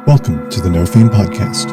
Welcome to the No Theme Podcast.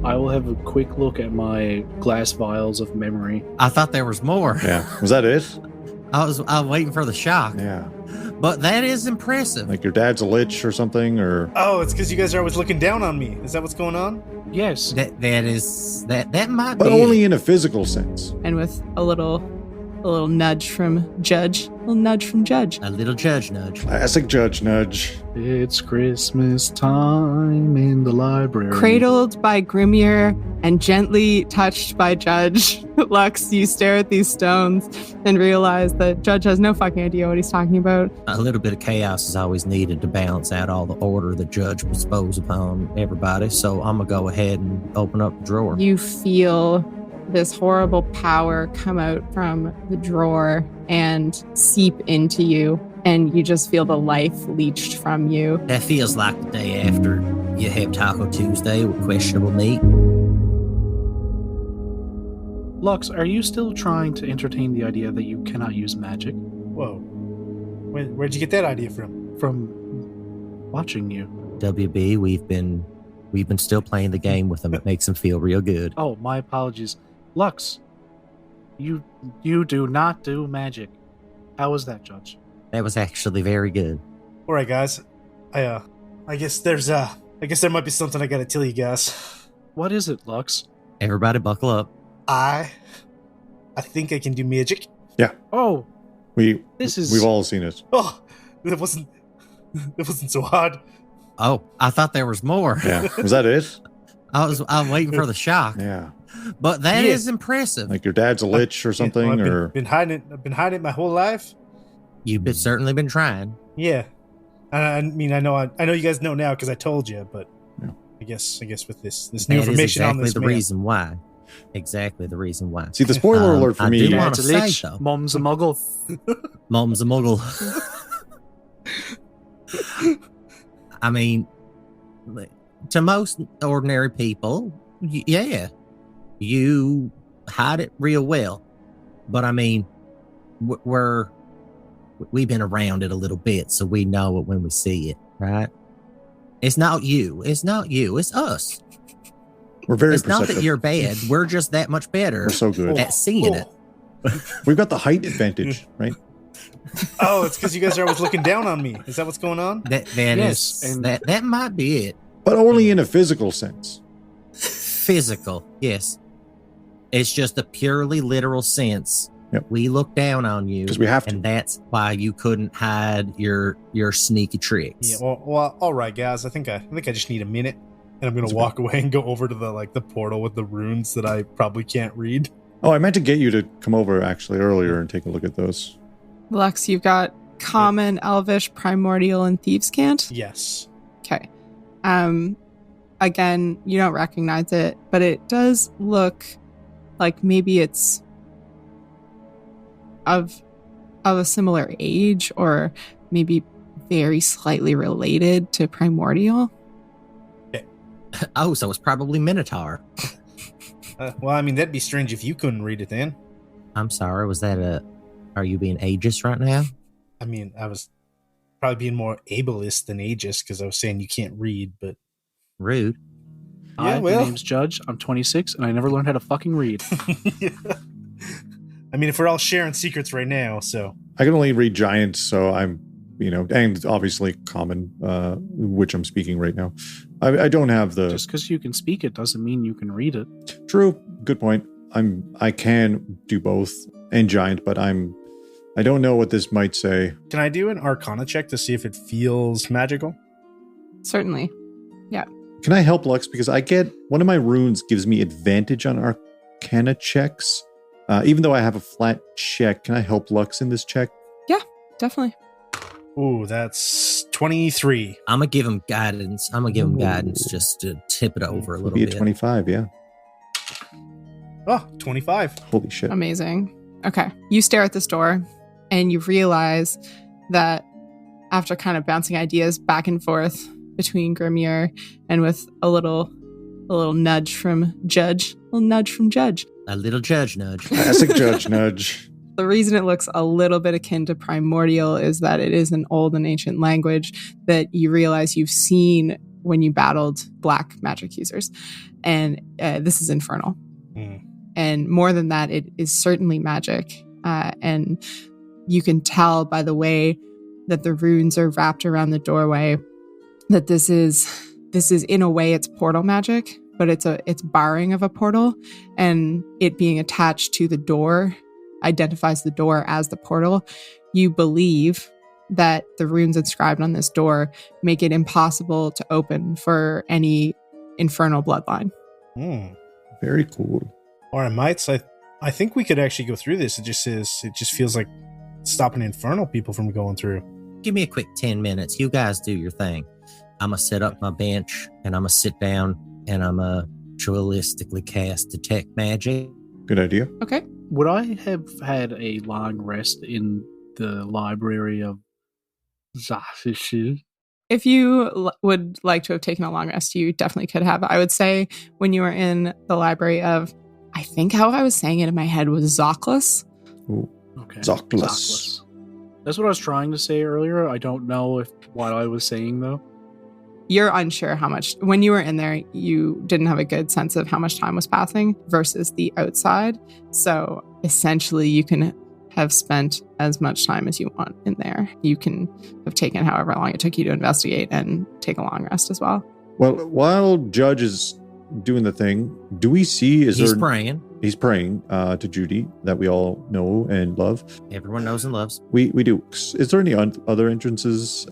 I will have a quick look at my glass vials of memory. I thought there was more. Yeah. Was that it? I was waiting for the shock. Yeah. But that is impressive. Like your dad's a lich or something, or... Oh, it's because you guys are always looking down on me. Is that what's going on? Yes. That might But be. only in a physical sense. And with a little nudge from Judge. A little nudge from Judge. A little judge nudge. Classic judge nudge. It's Christmas time in the library. Cradled by Grimmier and gently touched by Judge, Lux, you stare at these stones and realize that Judge has no fucking idea what he's talking about. A little bit of chaos is always needed to balance out all the order the judge bestows upon everybody. So I'm going to go ahead and open up the drawer. You feel this horrible power come out from the drawer and seep into you, and you just feel the life leached from you. That feels like the day after you have Taco Tuesday with questionable meat. Lux, are you still trying to entertain the idea that you cannot use magic? Whoa. Where'd you get that idea from? From watching you. WB, we've been still playing the game with them. It makes them feel real good. Oh, my apologies. Lux, you do not do magic. How was that, Judge? That was actually very good. All right, guys. I guess there might be something I gotta tell you guys. What is it, Lux? Everybody buckle up. I think I can do magic. Yeah. Oh, We've is- all seen it. Oh, that wasn't so hard. Oh, I thought there was more. Yeah. Was that it? I was waiting for the shock. Yeah. But that is Yeah. impressive. Like your dad's a lich or something, I've or... been hiding it my whole life. You've certainly been trying. Yeah. I mean, I know you guys know now because I told you, but Yeah. I guess with this new That is information on exactly this the man. reason why. Exactly the reason why. See, the spoiler alert for I me... do wanna Dad's a say, lich, though. Mom's a muggle. Mom's a muggle. I mean, to most ordinary people, yeah, you hide it real well. But I mean, we've been around it a little bit, so we know it when we see it, right? It's not you. It's us. We're very It's not perceptive. that you're bad. We're just that much better We're so good. at seeing it. We've got the height advantage, right? Oh, it's because you guys are always looking down on me. Is that what's going on? Yes, and- That might be it. But only in a physical sense. Physical, yes. It's just a purely literal sense. Yep. We look down on you, 'Cause we have to. and that's why you couldn't hide your sneaky tricks. Yeah. Well, all right, guys. I think I just need a minute, and I'm gonna walk away and go over to the portal with the runes that I probably can't read. Oh, I meant to get you to come over actually earlier and take a look at those. Lux, you've got Common, Elvish, Primordial, and Thieves' Cant? Yes. Okay. Again, you don't recognize it, but it does look like maybe it's of a similar age, or maybe very slightly related to Primordial. Oh, so it's probably Minotaur. Well, I mean, that'd be strange if you couldn't read it then. I'm sorry, are you being ageist right now? I mean, I was probably being more ableist than ageist because I was saying you can't read, but Rude. Yeah, Hi, well. my name's Judge. I'm 26, and I never learned how to fucking read. I mean, if we're all sharing secrets right now, so I can only read giant, so I'm, and obviously common, which I'm speaking right now. I don't have the... Just because you can speak it doesn't mean you can read it. True. Good point. I can do both and giant, but I'm I don't know what this might say. Can I do an Arcana check to see if it feels magical? Certainly. Can I help Lux? Because I get one of my runes gives me advantage on Arcana checks. Even though I have a flat check, can I help Lux in this check? Definitely. Ooh, that's 23. I'm going to give him guidance. Just to tip it over a little Be bit. a 25, yeah. Oh, 25. Holy shit. Amazing. Okay. You stare at this door and you realize that after kind of bouncing ideas back and forth between Grimmier and with a little nudge from Judge. A little judge nudge. Classic Judge nudge. The reason it looks a little bit akin to Primordial is that it is an old and ancient language that you realize you've seen when you battled black magic users. And this is Infernal. And more than that, it is certainly magic. And you can tell by the way that the runes are wrapped around the doorway that this is in a way it's portal magic, but it's barring of a portal, and it being attached to the door identifies the door as the portal. You believe that the runes inscribed on this door make it impossible to open for any infernal bloodline. Very cool. All right, mates. I think we could actually go through this. It just feels like stopping infernal people from going through. Give me a quick 10 minutes. You guys do your thing. I'm going to set up my bench and I'm going to sit down and I'm going to dualistically cast Detect Magic. Good idea. Okay. Would I have had a long rest in the library of Darkzephyr? If you would like to have taken a long rest, you definitely could have. I would say when you were in the librry of, I think how I was saying it in my head was Zockless. Ooh. Okay. Zockless. That's what I was trying to say earlier. I don't know what I was saying, though. You're unsure how much, when you were in there, you didn't have a good sense of how much time was passing versus the outside. So essentially you can have spent as much time as you want in there. You can have taken however long it took you to investigate and take a long rest as well. Well, while Judge is doing the thing, do we see, He's praying. He's praying to Judy that we all know and love. Everyone knows and loves. We do. Is there any other entrances,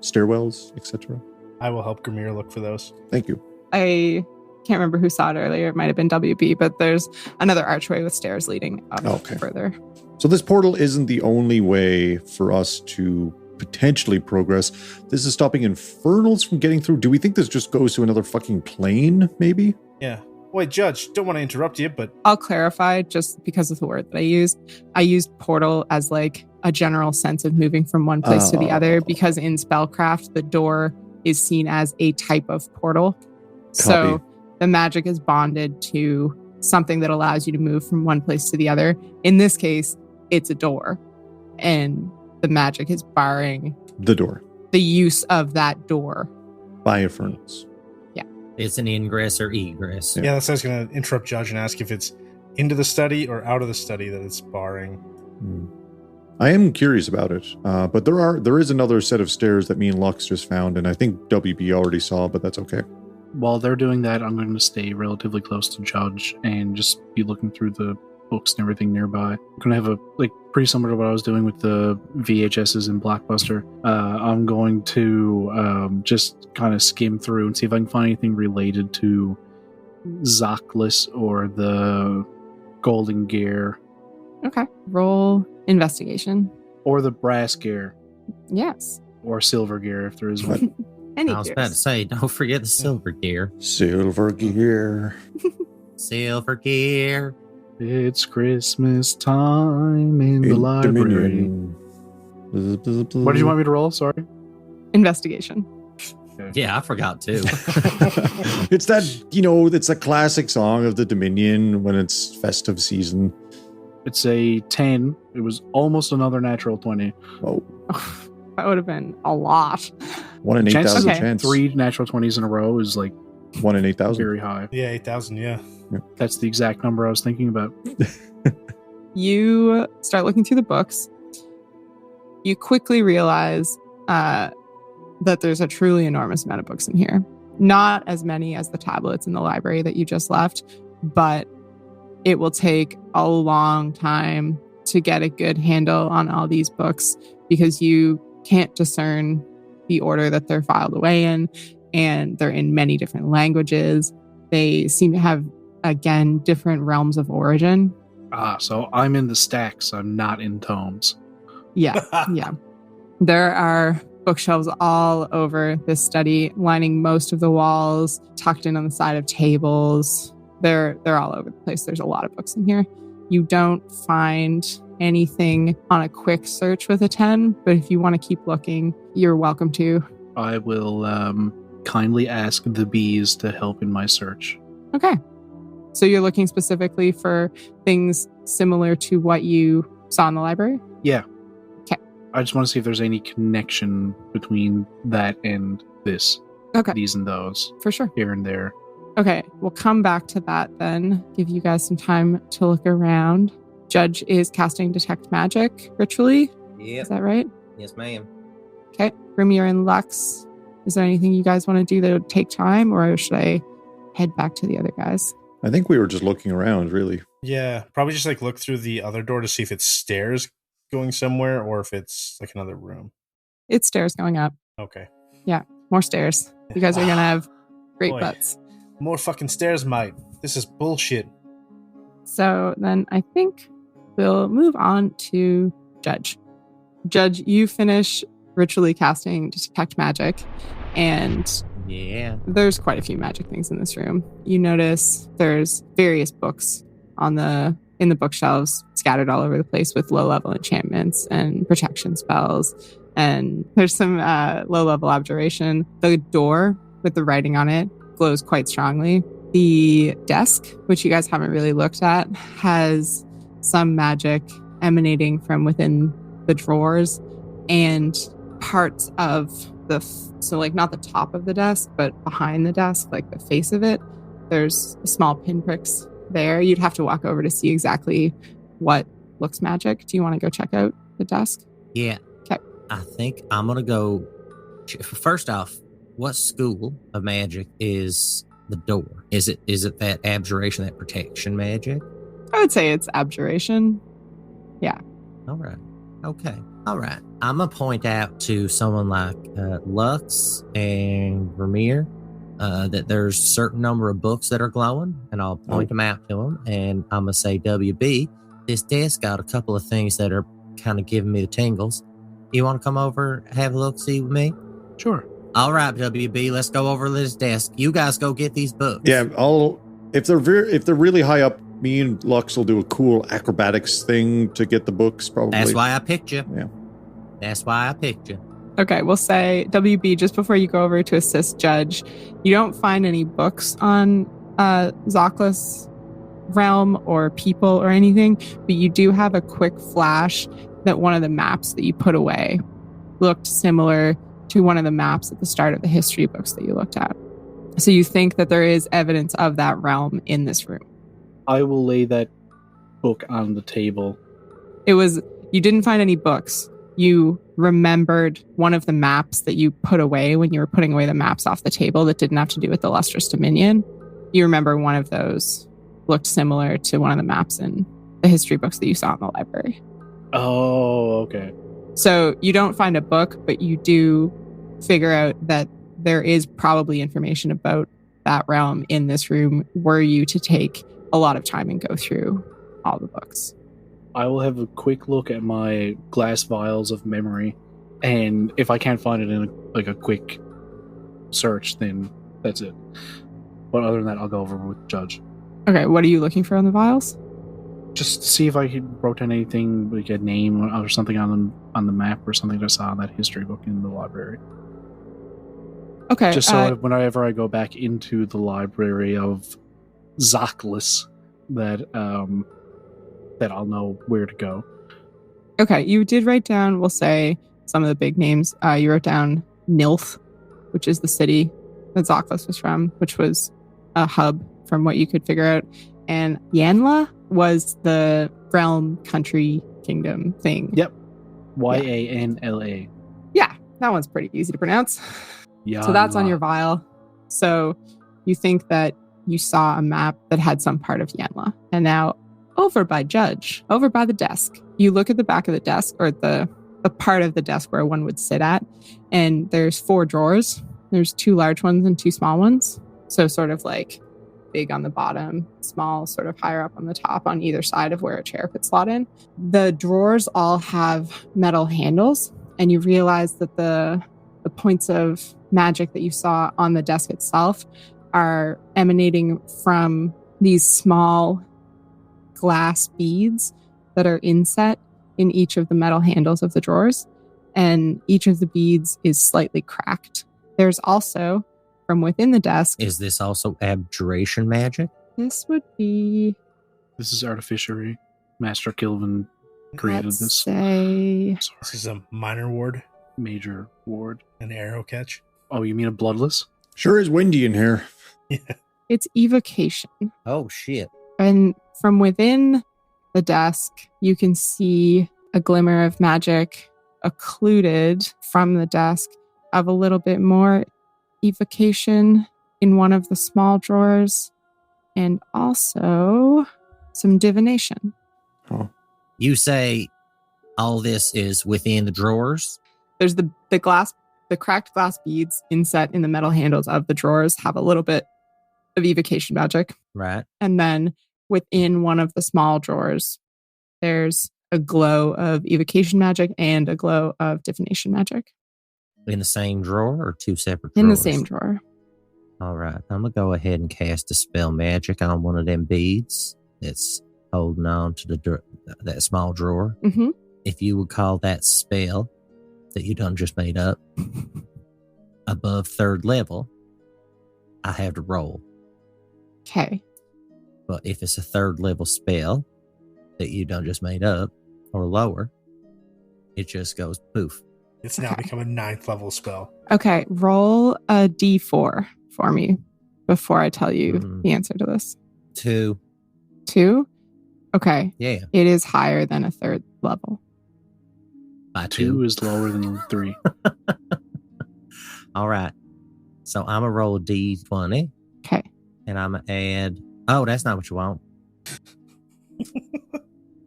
stairwells, etc.? I will help Grimmier look for those. Thank you. I can't remember who saw it earlier. It might have been WB, but there's another archway with stairs leading up further. So this portal isn't the only way for us to potentially progress. This is stopping infernals from getting through. Do we think this just goes to another fucking plane, maybe? Yeah. Wait, Judge, don't want to interrupt you, but... I'll clarify just because of the word that I used. I used portal as like a general sense of moving from one place to the other, because in spellcraft, the door is seen as a type of portal. So the magic is bonded to something that allows you to move from one place to the other. In this case, it's a door. And the magic is barring the door, the use of that door by infernals. It's an ingress or egress. Yeah, that's why I was going to interrupt Judge and ask if it's into the study or out of the study that it's barring. I am curious about it, but there is another set of stairs that me and Lux just found, and I think WB already saw, but that's okay. While they're doing that, I'm going to stay relatively close to Judge and just be looking through the books and everything nearby. I'm going to have a, pretty similar to what I was doing with the VHSs in Blockbuster. I'm going to just kind of skim through and see if I can find anything related to Zockless or the Golden Gear. Okay. Roll investigation. Or the Brass Gear. Yes. Or Silver Gear, if there is one. I was about to say, don't forget the Silver Gear. Silver Gear. Silver Gear. It's Christmas time in the library. What did you want me to roll? Sorry. Investigation. Okay. Yeah, I forgot too. It's it's a classic song of the Dominion when it's festive season. It's a 10. It was almost another natural 20. Oh. That would have been a lot. 1 in 8,000 chance. 3 natural 20s in a row is 1 in 8,000. Very high. Yeah, 8,000, yeah. That's the exact number I was thinking about. You start looking through the books. You quickly realize that there's a truly enormous amount of books in here. Not as many as the tablets in the library that you just left, but it will take a long time to get a good handle on all these books because you can't discern the order that they're filed away in, and they're in many different languages. They seem to have, again, different realms of origin. So I'm in the stacks. I'm not in tomes. Yeah, yeah. There are bookshelves all over this study, lining most of the walls, tucked in on the side of tables. They're all over the place. There's a lot of books in here. You don't find anything on a quick search with a 10, but if you want to keep looking, you're welcome to. I will kindly ask the bees to help in my search. Okay. So you're looking specifically for things similar to what you saw in the library? Yeah. Okay. I just want to see if there's any connection between that and this. Okay. These and those. For sure. Here and there. Okay, we'll come back to that then. Give you guys some time to look around. Judge is casting Detect Magic ritually. Yep. Is that right? Yes, ma'am. Okay. Grimmier and Lux, is there anything you guys want to do that would take time, or should I head back to the other guys? I think we were just looking around, really. Yeah, probably just like look through the other door to see if it's stairs going somewhere or if it's like another room. It's stairs going up. Okay. Yeah, more stairs. You guys are going to have great Boy. butts. More fucking stairs, mate. This is bullshit. So then I think we'll move on to Judge. Judge, you finish ritually casting Detect Magic, and Yeah. there's quite a few magic things in this room. You notice there's various books in the bookshelves scattered all over the place with low-level enchantments and protection spells, and there's some low-level abjuration. The door with the writing on it glows quite strongly. The desk, which you guys haven't really looked at, has some magic emanating from within the drawers, and parts of so like not the top of the desk, but behind the desk, like the face of it, there's small pinpricks there. You'd have to walk over to see exactly what looks magic. Do you want to go check out the desk? Yeah. Okay. I think I'm going to go. First off, what school of magic is the door? Is it that abjuration, that protection magic? I would say it's abjuration. Yeah. All right. Okay. All right. I'm going to point out to someone like Lux and Grimmier that there's a certain number of books that are glowing, and I'll point them out to them, and I'm going to say, WB, this desk got a couple of things that are kind of giving me the tingles. You want to come over, have a look-see with me? Sure. All right, WB, let's go over to this desk. You guys go get these books. Yeah, if they're really high up, me and Lux will do a cool acrobatics thing to get the books, probably. That's why I picked you. Yeah. That's why I picked you. Okay, we'll say, WB, just before you go over to assist Judge, you don't find any books on Zoclis realm or people or anything, but you do have a quick flash that one of the maps that you put away looked similar to one of the maps at the start of the history books that you looked at. So you think that there is evidence of that realm in this room. I will lay that book on the table. You didn't find any books. You remembered one of the maps that you put away when you were putting away the maps off the table that didn't have to do with the Lustrous Dominion. You remember one of those looked similar to one of the maps in the history books that you saw in the library. Oh, okay. So you don't find a book, but you do figure out that there is probably information about that realm in this room were you to take a lot of time and go through all the books. I will have a quick look at my glass vials of memory, and if I can't find it in a quick search, then that's it. But other than that, I'll go over with Judge. Okay, what are you looking for on the vials? Just see if I wrote down anything, like a name or something on the map or something that I saw in that history book in the library. Okay. Just so whenever I go back into the library of Zoclis, that I'll know where to go. Okay, you did write down, we'll say, some of the big names. You wrote down Nilth, which is the city that Zoclis was from, which was a hub from what you could figure out. And Yanla was the realm, country, kingdom thing. Yep. Yanla. Yeah, that one's pretty easy to pronounce. Yanla. So that's on your vial. So you think that you saw a map that had some part of Yanla. And now over by Judge, over by the desk. You look at the back of the desk, or the part of the desk where one would sit at, and there's 4 drawers. There's 2 large ones and 2 small ones. So sort of like big on the bottom, small sort of higher up on the top on either side of where a chair could slot in. The drawers all have metal handles, and you realize that the points of magic that you saw on the desk itself are emanating from these small glass beads that are inset in each of the metal handles of the drawers, and each of the beads is slightly cracked. There's also, from within the desk... Is this also abjuration magic? This would be... This is artificery. Master Kilvin created let's this. say... This is a minor ward, Major ward. an arrow catch. Oh, you mean a bloodless? Sure is windy in here. Yeah. It's evocation. Oh, shit. And from within the desk, you can see a glimmer of magic occluded from the desk of a little bit more evocation in one of the small drawers, and also some divination. Oh. You say all this is within the drawers? There's the cracked glass beads inset in the metal handles of the drawers have a little bit of evocation magic. Right. And then within one of the small drawers, there's a glow of evocation magic and a glow of divination magic. In the same drawer or 2 separate drawers? In the same drawer. All right. I'm going to go ahead and cast a spell magic on one of them beads that's holding on to that small drawer. Mm-hmm. If you would call that spell that you done just made up above 3rd level, I have to roll. Okay. But if it's a 3rd level spell that you done just made up or lower, it just goes poof. It's now become a 9th level spell. Okay. Roll a d4 for me before I tell you the answer to this. 2. 2? Okay. Yeah. It is higher than a 3rd level. By 2 2. is lower than 3. All right. So I'm going to roll a d20. Okay. And I'm going to add... Oh, that's not what you want.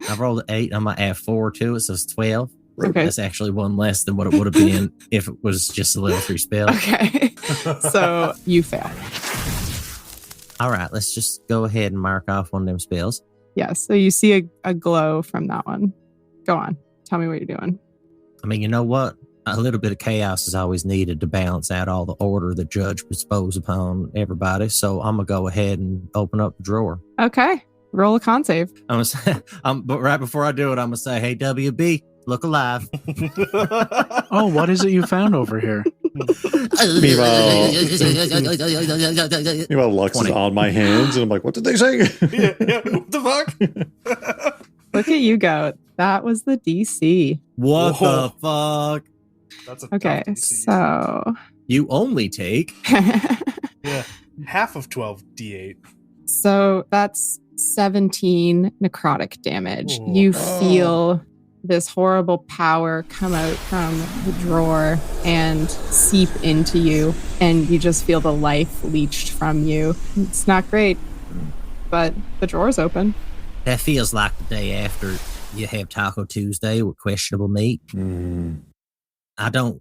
I've rolled an 8. I'm going to add 4 to it, so it's 12. Okay. That's actually 1 less than what it would have been if it was just a level 3 spell. Okay. So you fail. All right. Let's just go ahead and mark off one of them spells. Yes. So you see a glow from that one. Go on. Tell me what you're doing. I mean, you know what? A little bit of chaos is always needed to balance out all the order the judge bestows upon everybody. So I'm going to go ahead and open up the drawer. Okay. Roll a con save. I'm gonna say, but right before I do it, I'm going to say, hey, WB, look alive. Oh, what is it you found over here? Meanwhile, Lux is 20. on my hands, and I'm like, what did they say? yeah. What the fuck? Look at you go. That was the DC. What Whoa. the fuck? That's a Okay. tough DC. So. You only take... Yeah. Half of 12 d8. So that's 17 necrotic damage. Ooh. You feel this horrible power come out from the drawer and seep into you, and you just feel the life leached from you. It's not great, but the drawer's open. That feels like the day after you have Taco Tuesday with questionable meat. I don't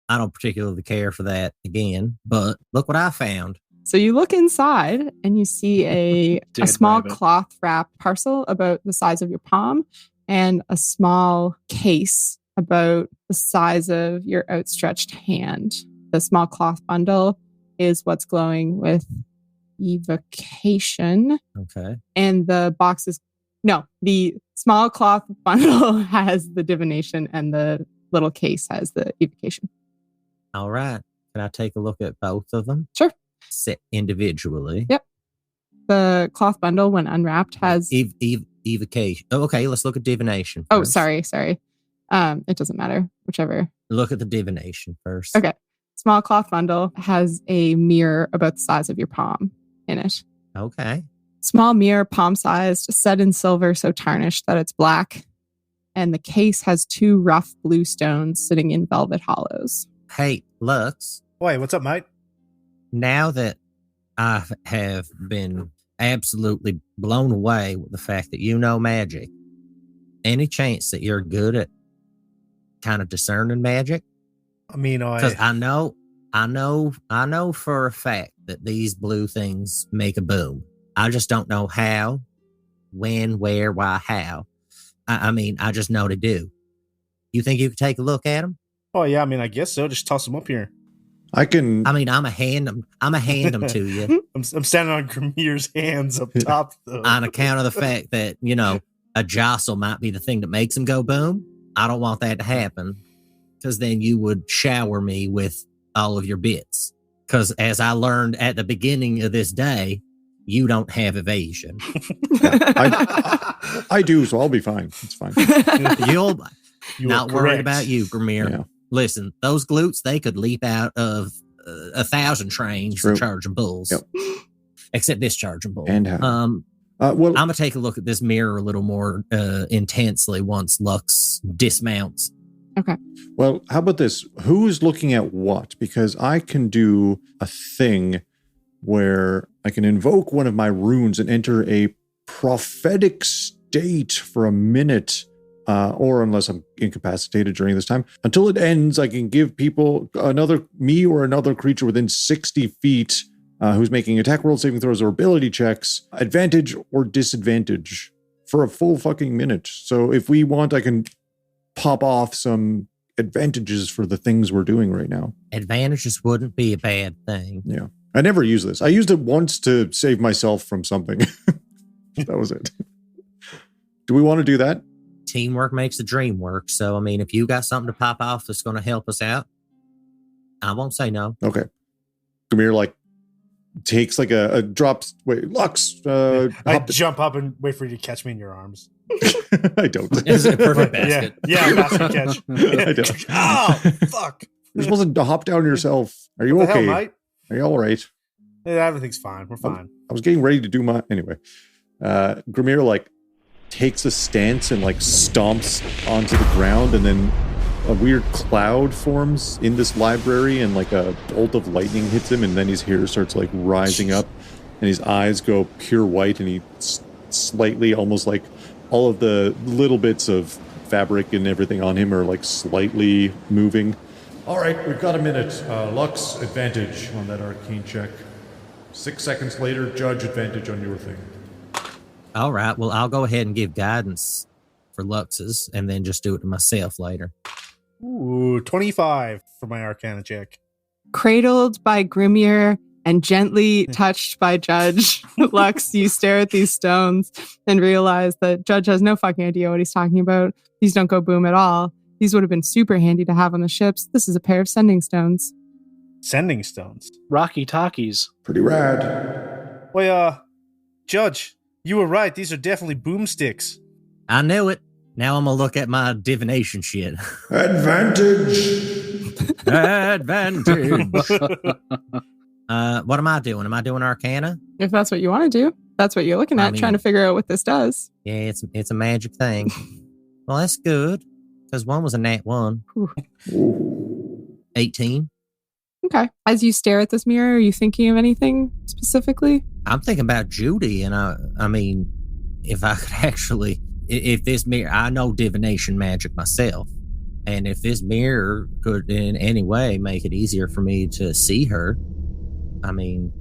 particularly care for that again, but look what I found. So you look inside and you see a Dead small rabbit. cloth wrapped parcel about the size of your palm and a small case about the size of your outstretched hand. The small cloth bundle is what's glowing with evocation. Okay. And the small cloth bundle has the divination and the little case has the evocation. All right. Can I take a look at both of them? Sure. Set individually. Yep. The cloth bundle, when unwrapped, has... Evocation. Oh, okay, let's look at divination first. Oh, sorry. It doesn't matter. Whichever. Look at the divination first. Okay. Small cloth bundle has a mirror about the size of your palm in it. Okay. Small mirror, palm-sized, set in silver so tarnished that it's black. And the case has 2 rough blue stones sitting in velvet hollows. Hey, Lux, Wait, what's up, mate? now that I have been absolutely blown away with the fact that you know magic. Any chance that you're good at kind of discerning magic? I mean, Because I know for a fact that these blue things make a boom. I just don't know how, when, where, why, how. I mean, I just know they do. You think you could take a look at them? Oh yeah, I mean, I guess so. Just toss them up here. I can. I mean, I'm a hand them to you I'm standing on Grimmier's hands up top, though. on account of the fact that, you know, a jostle might be the thing that makes them go boom. I don't want that to happen, because then you would shower me with all of your bits. Because as I learned at the beginning of this day, you don't have evasion. I do, so I'll be fine. It's fine. You'll You not are worried correct. about you, Grimmier. Yeah. Listen, those glutes, they could leap out of 1,000 trains True. charging bulls. Yep. Except this charging bull. And how? I'm Well, going to take a look at this mirror a little more intensely once Lux dismounts. well, how about this? Who's looking at what? Because I can do a thing where I can invoke one of my runes and enter a prophetic state for a minute, or unless I'm incapacitated during this time. Until it ends, I can give people me or another creature within 60 feet who's making attack roll saving throws or ability checks, advantage or disadvantage for a full fucking minute. So if we want, I can pop off some advantages for the things we're doing right now. Advantages wouldn't be a bad thing. Yeah. I never use this. I used it once to save myself from something. That was it. Do we want to do that? Teamwork makes the dream work. So, I mean, if you got something to pop off that's going to help us out, I won't say no. Okay. Grimmier takes a drops. Wait, Lux. I jump up and wait for you to catch me in your arms. I don't. Is it a perfect basket? Yeah, basket catch. I don't. Oh, fuck. You're supposed to hop down yourself. Are you What the okay? hell, mate? Are you all right? Yeah, everything's fine. We're fine. I was getting ready to do my anyway. Grimmier takes a stance and stomps onto the ground, and then a weird cloud forms in this library, and a bolt of lightning hits him, and then his hair starts rising up, and his eyes go pure white, and he slightly, almost all of the little bits of fabric and everything on him are slightly moving. All right, we've got a minute. Lux, advantage on that arcane check. 6 seconds later, judge advantage on your thing. All right. Well, I'll go ahead and give guidance for Lux's and then just do it to myself later. Ooh, 25 for my Arcana check. Cradled by Grimmier and gently touched by Judge Lux, you stare at these stones and realize that Judge has no fucking idea what he's talking about. These don't go boom at all. These would have been super handy to have on the ships. This is a pair of sending stones. Sending stones. Rocky Talkies. Pretty rad. Well, Judge, you were right. These are definitely boomsticks. I knew it. Now I'm going to look at my divination shit. Advantage. Advantage. What am I doing? Am I doing Arcana? If that's what you want to do, that's what you're looking at, trying to figure out what this does. Yeah, it's a magic thing. Well, that's good, because one was a nat 1. 18. Okay. As you stare at this mirror, are you thinking of anything specifically? I'm thinking about Judy, and I mean, if I could actually, if this mirror, I know divination magic myself, and if this mirror could in any way make it easier for me to see her, I mean,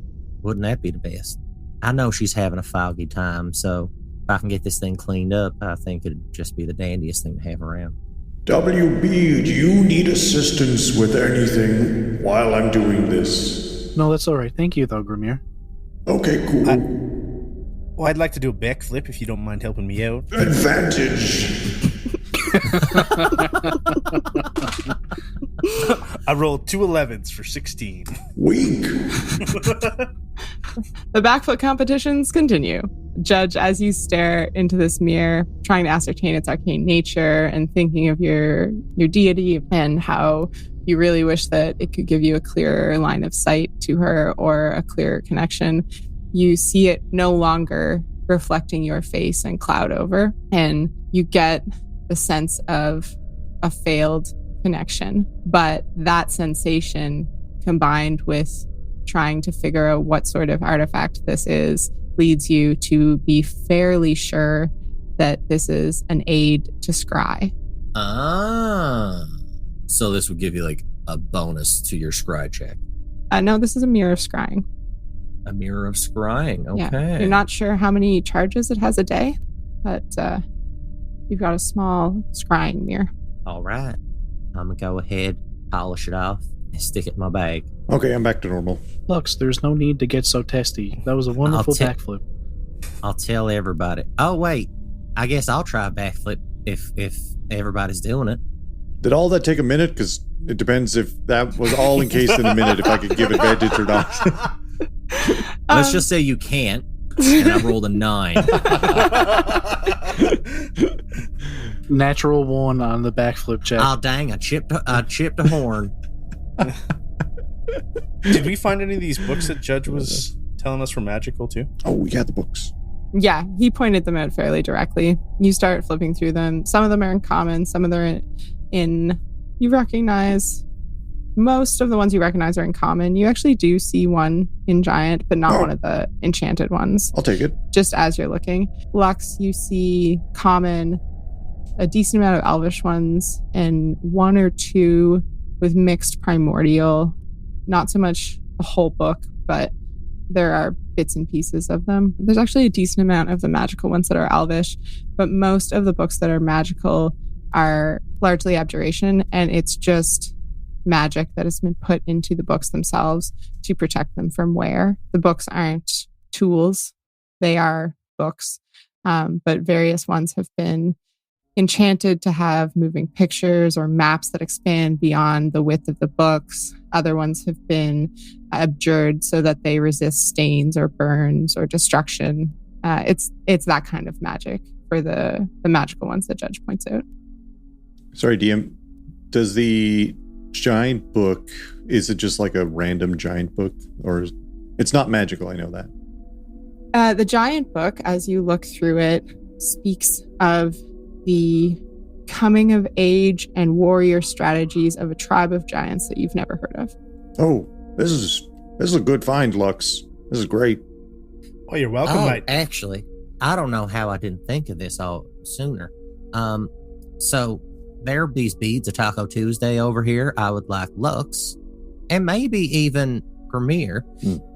wouldn't that be the best? I know she's having a foggy time, so if I can get this thing cleaned up, I think it'd just be the dandiest thing to have around. WB, do you need assistance with anything while I'm doing this? No, that's all right. Thank you, though, Grimmier. Okay, cool. Well, I'd like to do a backflip if you don't mind helping me out. Advantage. I rolled 2 11s for 16. Weak. The backfoot competitions continue. Judge, as you stare into this mirror, trying to ascertain its arcane nature and thinking of your deity and how you really wish that it could give you a clearer line of sight to her or a clearer connection, you see it no longer reflecting your face and cloud over, and you get the sense of a failed connection. But that sensation, combined with trying to figure out what sort of artifact this is, leads you to be fairly sure that this is an aid to scry. So this would give you like a bonus to your scry check. No, this is a mirror of scrying. A mirror of scrying. Okay. Yeah. You're not sure how many charges it has a day, but you've got a small scrying mirror. All right. I'm going to go ahead, polish it off, and stick it in my bag. Okay, I'm back to normal. Lux, there's no need to get so testy. That was a wonderful backflip. I'll tell everybody. Oh, wait. I guess I'll try a backflip if everybody's doing it. Did all that take a minute? Because it depends if that was all encased in a minute, if I could give advantage or not. Let's just say you can't, and I rolled a 9. Natural 1 on the backflip check. Oh, dang. I chipped a horn. Did we find any of these books that Judge was telling us were magical too? Oh, we got the books. Yeah, he pointed them out fairly directly. You start flipping through them. Some of them are in common, some of them are in you recognize. Most of the ones you recognize are in common. You actually do see one in giant, but not one of the enchanted ones. I'll take it. Just as you're looking. Lux, you see common, a decent amount of elvish ones, and 1 or 2 with mixed primordial. Not so much a whole book, but there are bits and pieces of them. There's actually a decent amount of the magical ones that are elvish, but most of the books that are magical are largely abjuration, and it's just magic that has been put into the books themselves to protect them from wear. The books aren't tools, they are books, but various ones have been enchanted to have moving pictures or maps that expand beyond the width of the books. Other ones have been abjured so that they resist stains or burns or destruction. It's that kind of magic for the magical ones that Judge points out. Sorry, DM. Does the giant book, is it just like a random giant book? Or it's not magical, I know that. The giant book, as you look through it, speaks of the coming of age and warrior strategies of a tribe of giants that you've never heard of. Oh, this is a good find, Lux. This is great. Oh, you're welcome, mate. Actually, I don't know how I didn't think of this all sooner. So there are these beads of Taco Tuesday over here. I would like Lux, and maybe even Grimmier.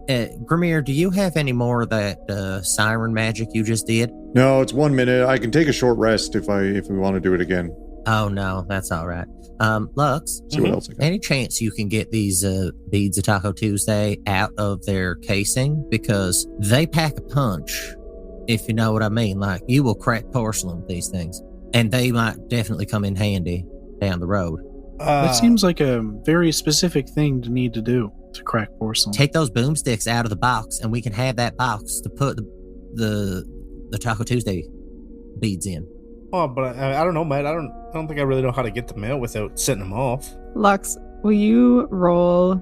Grimmier, do you have any more of that siren magic you just did? No, it's 1 minute. I can take a short rest if we want to do it again. Oh no, that's all right. Lux, see what else I got. Any chance you can get these beads of Taco Tuesday out of their casing? Because they pack a punch, if you know what I mean. Like, you will crack porcelain with these things, and they might definitely come in handy down the road. That seems like a very specific thing to need to do to crack porcelain. Take those boomsticks out of the box, and we can have that box to put the Taco Tuesday beads in. Oh, but I don't know, mate. I don't think I really know how to get them out without setting them off. Lux, will you roll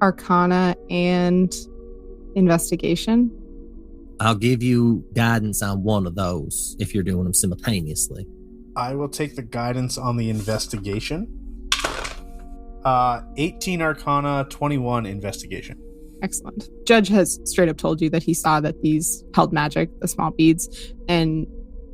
Arcana and Investigation? I'll give you guidance on one of those if you're doing them simultaneously. I will take the guidance on the investigation. 18 Arcana, 21 Investigation. Excellent. Judge has straight up told you that he saw that these held magic, the small beads, and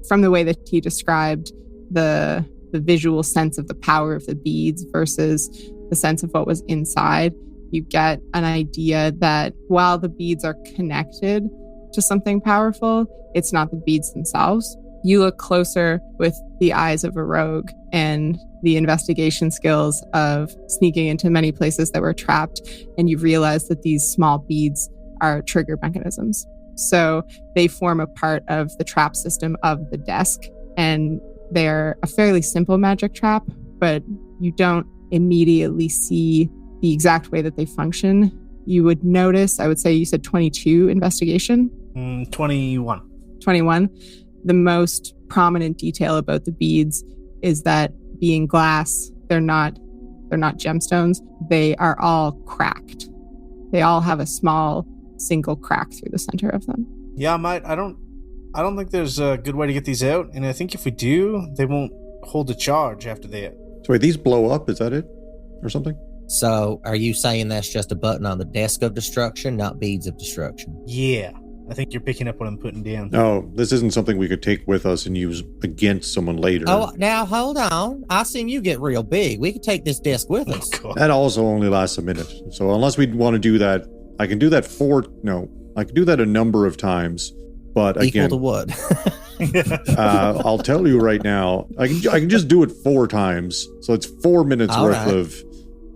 from the way that he described the visual sense of the power of the beads versus the sense of what was inside, you get an idea that while the beads are connected to something powerful, it's not the beads themselves. You look closer with the eyes of a rogue and the investigation skills of sneaking into many places that were trapped, and you realize that these small beads are trigger mechanisms. So they form a part of the trap system of the desk, and they're a fairly simple magic trap, but you don't immediately see the exact way that they function. You would notice, I would say you said 22 investigation? 21. 21. The most prominent detail about the beads is that being glass, they're not gemstones. They are all cracked. They all have a small single crack through the center of them. Yeah, mate, I don't think there's a good way to get these out, and I think if we do, they won't hold a charge after they... So wait, these blow up, is that it? Or something? So, are you saying that's just a button on the desk of destruction, not beads of destruction? Yeah. I think you're picking up what I'm putting down. Oh, this isn't something we could take with us and use against someone later. Oh, now hold on. I seen you get real big. We could take this desk with us. God. That also only lasts a minute. So unless we want to do that, I can do that I can do that a number of times. But Equal again, to what? I'll tell you right now, I can just do it 4 times. So it's 4 minutes All worth right. of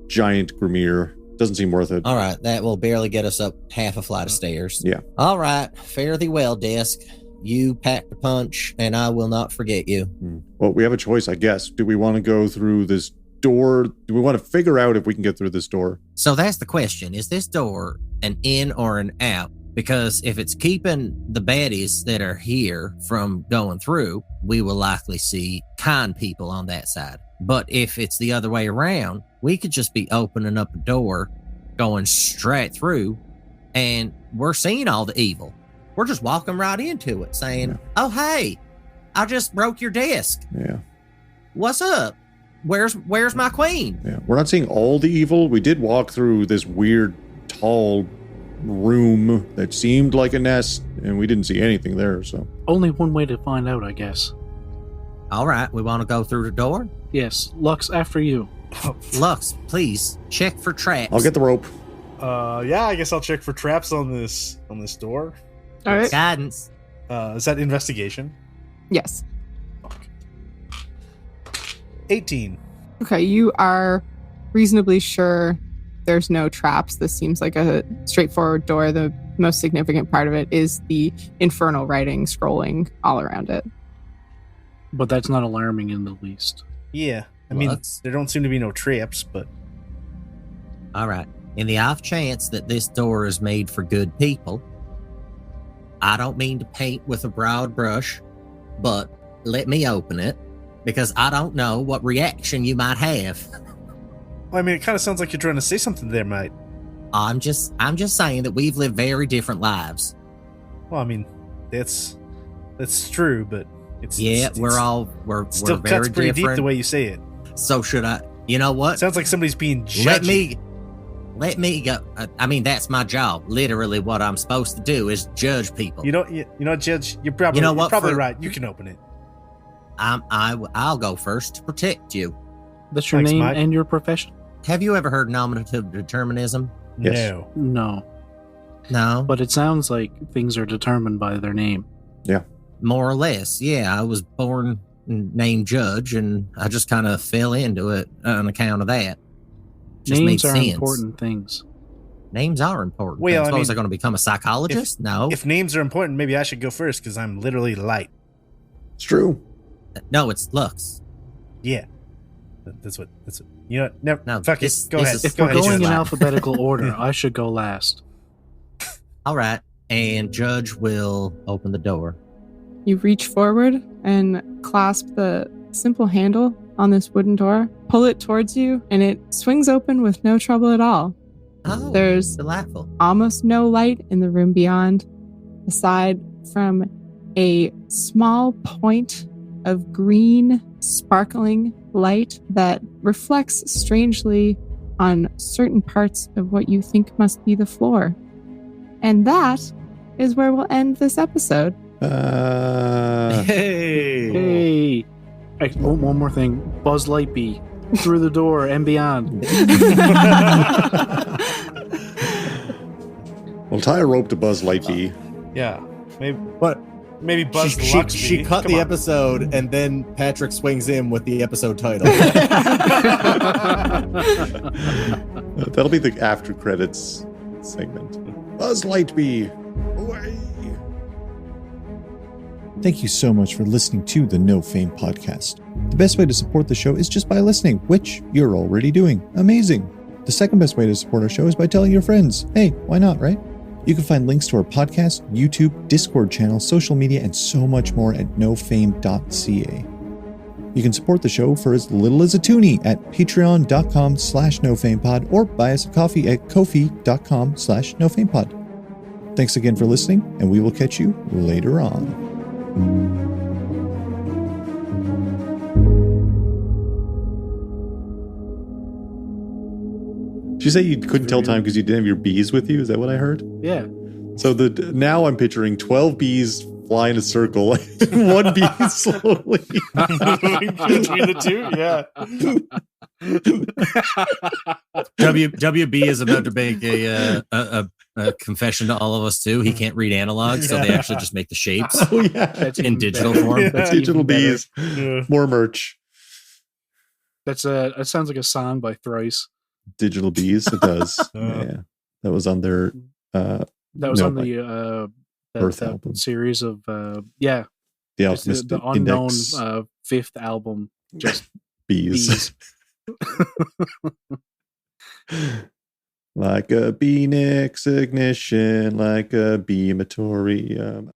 giant Grimmier. Doesn't seem worth it. All right, that will barely get us up half a flight of stairs. Yeah. All right, fare thee well, desk. You packed a punch, and I will not forget you. Well, we have a choice, I guess. Do we want to go through this door? Do we want to figure out if we can get through this door? So that's the question. Is this door an in or an out? Because if it's keeping the baddies that are here from going through, we will likely see kind people on that side. But if it's the other way around, we could just be opening up a door, going straight through, and we're seeing all the evil. We're just walking right into it saying, oh, hey, I just broke your desk. Yeah. What's up? Where's my queen? Yeah. We're not seeing all the evil. We did walk through this weird, tall room that seemed like a nest, and we didn't see anything there, so. Only one way to find out, I guess. All right, we want to go through the door? Yes, Lux, after you. Lux, please, check for traps. I'll get the rope. Yeah, I guess I'll check for traps on this door. All right. Guidance. Is that investigation? Yes. 18. Okay, you are reasonably sure there's no traps. This seems like a straightforward door. The most significant part of it is the infernal writing scrolling all around it. But that's not alarming in the least. Yeah. I mean, Lux. there don't seem to be no traps, but All right. In the off chance that this door is made for good people, I don't mean to paint with a broad brush, but let me open it because I don't know what reaction you might have. I mean, it kind of sounds like you're trying to say something there, mate. I'm just saying that we've lived very different lives. Well, I mean, that's true, but it's We're still very cuts pretty different. deep the way you say it. So should I? You know what? Sounds like somebody's being judgy. Let me go. I mean, that's my job. Literally, what I'm supposed to do is judge people. You know, Judge. You're probably You know what, you're probably for- right. You can open it. I'll go first to protect you. That's your Thanks, name Mike. and your profession? Have you ever heard nominative determinism? Yes. No. No. No, But it sounds like things are determined by their name. more or less. Yeah, I was born named Judge, and I just kind of fell into it on account of that. Just Names made are sense. important things. Names are important. Well, I I suppose mean, they're going to become a psychologist. No, If names are important, maybe I should go first because I'm literally light. It's true. no, it's Lux. Yeah. That's what. You know what? Never. No, Fuck this- it. Go this ahead. is- If Go we're ahead. going in Judge. alphabetical order, I should go last. All right, and Judge will open the door. You reach forward and clasp the simple handle on this wooden door, pull it towards you, and it swings open with no trouble at all. Oh, There's delightful. almost no light in the room beyond, aside from a small point of green, sparkling light that reflects strangely on certain parts of what you think must be the floor. And that is where we'll end this episode. Hey. Hey! One more thing. Buzz Lightyear. Through the door and beyond. We'll tie a rope to Buzz Lightyear. Yeah. Maybe. But Maybe Buzz she Luxby. cut Come the on. episode, and then Patrick swings in with the episode title. That'll be the after credits segment. Buzz Lightyear, away! Thank you so much for listening to the No Fame podcast. The best way to support the show is just by listening, which you're already doing. Amazing. The second best way to support our show is by telling your friends. Hey, why not, right? You can find links to our podcast, YouTube, Discord channel, social media, and so much more at nofame.ca. You can support the show for as little as a toonie at patreon.com/nofamepod or buy us a coffee at ko-fi.com/nofamepod. Thanks again for listening, and we will catch you later on. Did you say you couldn't tell time because you didn't have your bees with you? Is that what I heard? Yeah. So now I'm picturing 12 bees fly in a circle, and one bee slowly Between the two, yeah. WB is about to make a confession to all of us too. He can't read analog, so they actually just make the shapes Oh yeah, That's in even digital better. form. Yeah. digital even better. bees, Yeah. more merch. That sounds like a song by Thrice. Digital bees, it does. Uh. Yeah, that was on their That was No, on but the Earth that album. series of the it's Alchemist the unknown Index fifth album. Just bees. Like a Phoenix ignition, like a beamatorium.